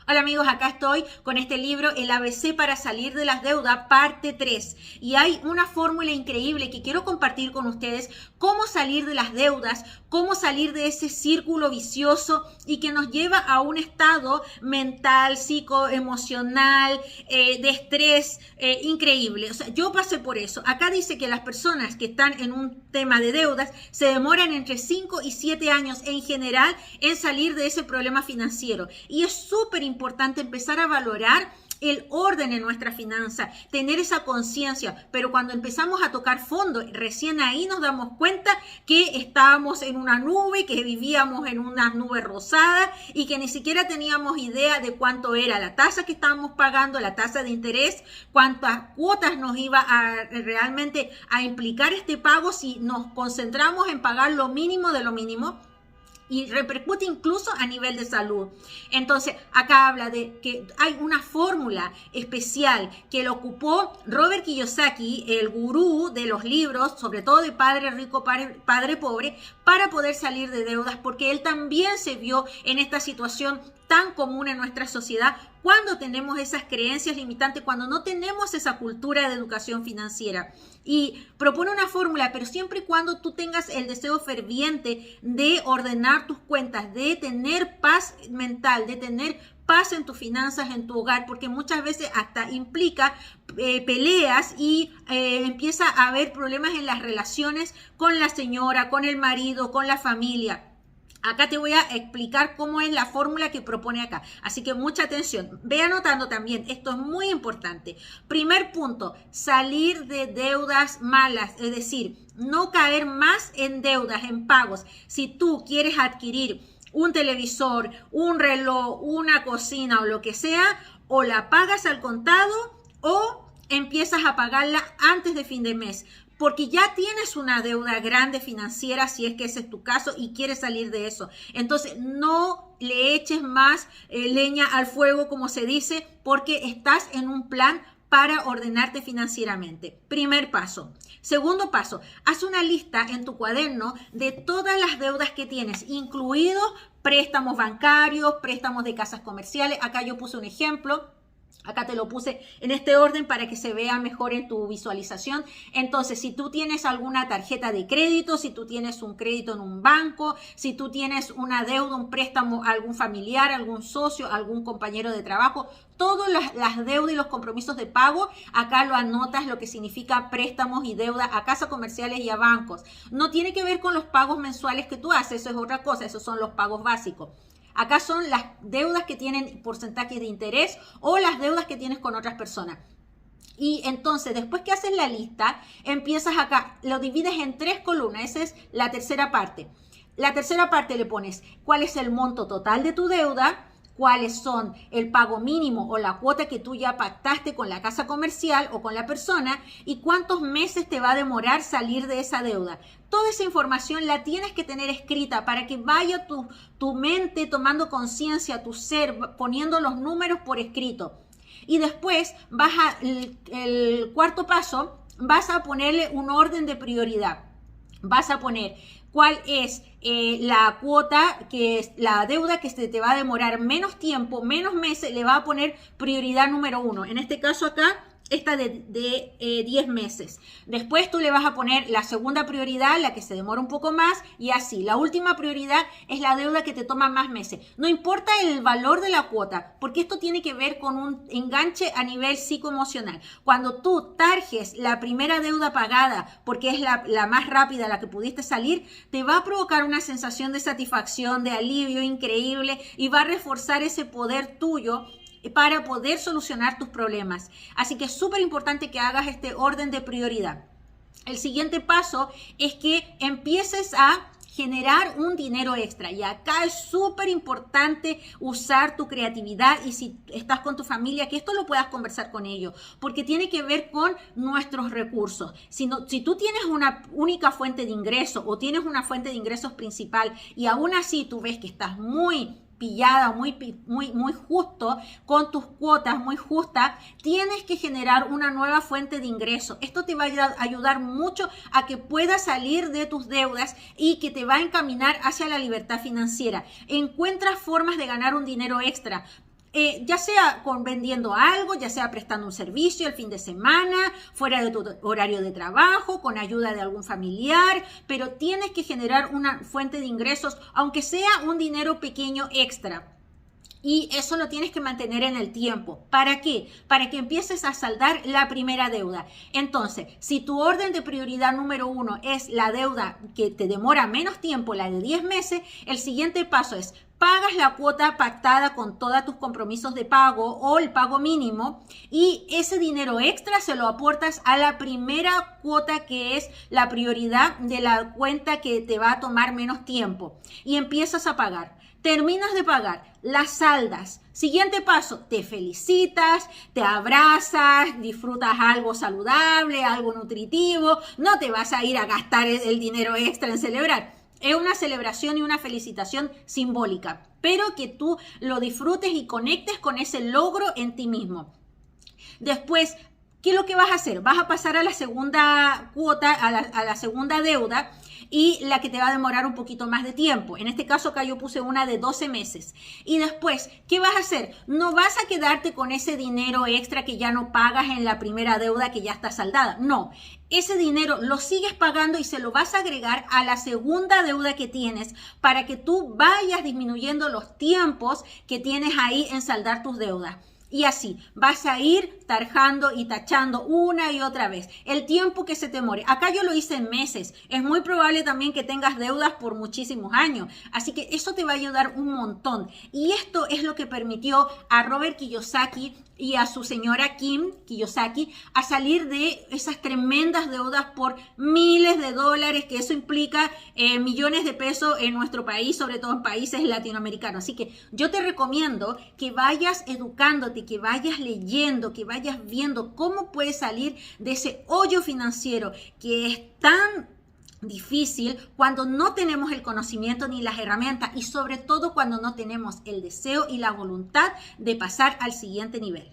Hola amigos, acá estoy con este libro, El ABC para salir de las deudas, parte 3. Y hay una fórmula increíble que quiero compartir con ustedes, cómo salir de las deudas, cómo salir de ese círculo vicioso y que nos lleva a un estado mental, psicoemocional, de estrés increíble. O sea, yo pasé por eso. Acá dice que las personas que están en un tema de deudas se demoran entre 5 y 7 años en general en salir de ese problema financiero. Y es súper importante empezar a valorar el orden en nuestra finanza, tener esa conciencia, pero cuando empezamos a tocar fondo, recién ahí nos damos cuenta que estábamos en una nube, que vivíamos en una nube rosada y que ni siquiera teníamos idea de cuánto era la tasa que estábamos pagando, la tasa de interés, cuántas cuotas nos iba a realmente a implicar este pago si nos concentramos en pagar lo mínimo de lo mínimo. Y repercute incluso a nivel de salud. Entonces, acá habla de que hay una fórmula especial que lo ocupó Robert Kiyosaki, el gurú de los libros, sobre todo de Padre Rico, Padre Pobre, para poder salir de deudas, porque él también se vio en esta situación tan común en nuestra sociedad cuando tenemos esas creencias limitantes, cuando no tenemos esa cultura de educación financiera. Y propone una fórmula, pero siempre y cuando tú tengas el deseo ferviente de ordenar tus cuentas, de tener paz mental, de tener paz en tus finanzas, en tu hogar, porque muchas veces hasta implica peleas y empieza a haber problemas en las relaciones con la señora, con el marido, con la familia. Acá te voy a explicar cómo es la fórmula que propone acá. Así que mucha atención. Ve anotando también. Esto es muy importante. Primer punto, salir de deudas malas. Es decir, no caer más en deudas, en pagos. Si tú quieres adquirir un televisor, un reloj, una cocina o lo que sea, o la pagas al contado o empiezas a pagarla antes de fin de mes, porque ya tienes una deuda grande financiera, si es que ese es tu caso y quieres salir de eso. Entonces, no le eches más leña al fuego, como se dice, porque estás en un plan para ordenarte financieramente. Primer paso. Segundo paso, haz una lista en tu cuaderno de todas las deudas que tienes, incluidos préstamos bancarios, préstamos de casas comerciales. Acá yo puse un ejemplo. Acá te lo puse en este orden para que se vea mejor en tu visualización. Entonces, si tú tienes alguna tarjeta de crédito, si tú tienes un crédito en un banco, si tú tienes una deuda, un préstamo a algún familiar, algún socio, algún compañero de trabajo, todas las deudas y los compromisos de pago, acá lo anotas lo que significa préstamos y deuda a casas comerciales y a bancos. No tiene que ver con los pagos mensuales que tú haces, eso es otra cosa, esos son los pagos básicos. Acá son las deudas que tienen porcentajes de interés o las deudas que tienes con otras personas. Y entonces, después que haces la lista, empiezas acá, lo divides en 3 columnas. Esa es la tercera parte. La tercera parte le pones cuál es el monto total de tu deuda, cuáles son el pago mínimo o la cuota que tú ya pactaste con la casa comercial o con la persona y cuántos meses te va a demorar salir de esa deuda. Toda esa información la tienes que tener escrita para que vaya tu mente tomando conciencia, tu ser, poniendo los números por escrito. Y después el cuarto paso, vas a ponerle un orden de prioridad. Vas a poner cuál es la cuota, que es la deuda que se te va a demorar menos tiempo, menos meses, le va a poner prioridad número 1. En este caso acá, esta de 10 meses. Después tú le vas a poner la segunda prioridad, la que se demora un poco más, y así. La última prioridad es la deuda que te toma más meses. No importa el valor de la cuota, porque esto tiene que ver con un enganche a nivel psicoemocional. Cuando tú tarjes la primera deuda pagada, porque es la más rápida, la que pudiste salir, te va a provocar una sensación de satisfacción, de alivio increíble y va a reforzar ese poder tuyo para poder solucionar tus problemas. Así que es súper importante que hagas este orden de prioridad. El siguiente paso es que empieces a generar un dinero extra. Y acá es súper importante usar tu creatividad y si estás con tu familia, que esto lo puedas conversar con ellos, porque tiene que ver con nuestros recursos. Si tú tienes una única fuente de ingreso o tienes una fuente de ingresos principal y aún así tú ves que estás muy pillada, muy justo con tus cuotas, muy justa, tienes que generar una nueva fuente de ingreso. Esto te va a ayudar mucho a que puedas salir de tus deudas y que te va a encaminar hacia la libertad financiera. Encuentra formas de ganar un dinero extra. ya sea vendiendo algo, ya sea prestando un servicio el fin de semana, fuera de tu horario de trabajo, con ayuda de algún familiar, pero tienes que generar una fuente de ingresos, aunque sea un dinero pequeño extra. Y eso lo tienes que mantener en el tiempo. ¿Para qué? Para que empieces a saldar la primera deuda. Entonces, si tu orden de prioridad número 1 es la deuda que te demora menos tiempo, la de 10 meses, el siguiente paso es: pagas la cuota pactada con todos tus compromisos de pago o el pago mínimo, y ese dinero extra se lo aportas a la primera cuota, que es la prioridad de la cuenta que te va a tomar menos tiempo, y empiezas a pagar. Terminas de pagar, las saldas. Siguiente paso, te felicitas, te abrazas, disfrutas algo saludable, algo nutritivo. No te vas a ir a gastar el dinero extra en celebrar. Es una celebración y una felicitación simbólica, pero que tú lo disfrutes y conectes con ese logro en ti mismo. Después, ¿qué es lo que vas a hacer? Vas a pasar a la segunda cuota, a la segunda deuda, y la que te va a demorar un poquito más de tiempo. En este caso acá yo puse una de 12 meses. Y después, ¿qué vas a hacer? No vas a quedarte con ese dinero extra que ya no pagas en la primera deuda que ya está saldada. No, ese dinero lo sigues pagando y se lo vas a agregar a la segunda deuda que tienes, para que tú vayas disminuyendo los tiempos que tienes ahí en saldar tus deudas. Y así vas a ir tarjando y tachando una y otra vez el tiempo que se te more. Acá yo lo hice en meses. Es muy probable también que tengas deudas por muchísimos años. Así que eso te va a ayudar un montón. Y esto es lo que permitió a Robert Kiyosaki y a su señora Kim Kiyosaki a salir de esas tremendas deudas por miles de dólares, que eso implica millones de pesos en nuestro país, sobre todo en países latinoamericanos. Así que yo te recomiendo que vayas educándote, que vayas leyendo, que vayas viendo cómo puedes salir de ese hoyo financiero que es tan difícil cuando no tenemos el conocimiento ni las herramientas, y sobre todo cuando no tenemos el deseo y la voluntad de pasar al siguiente nivel.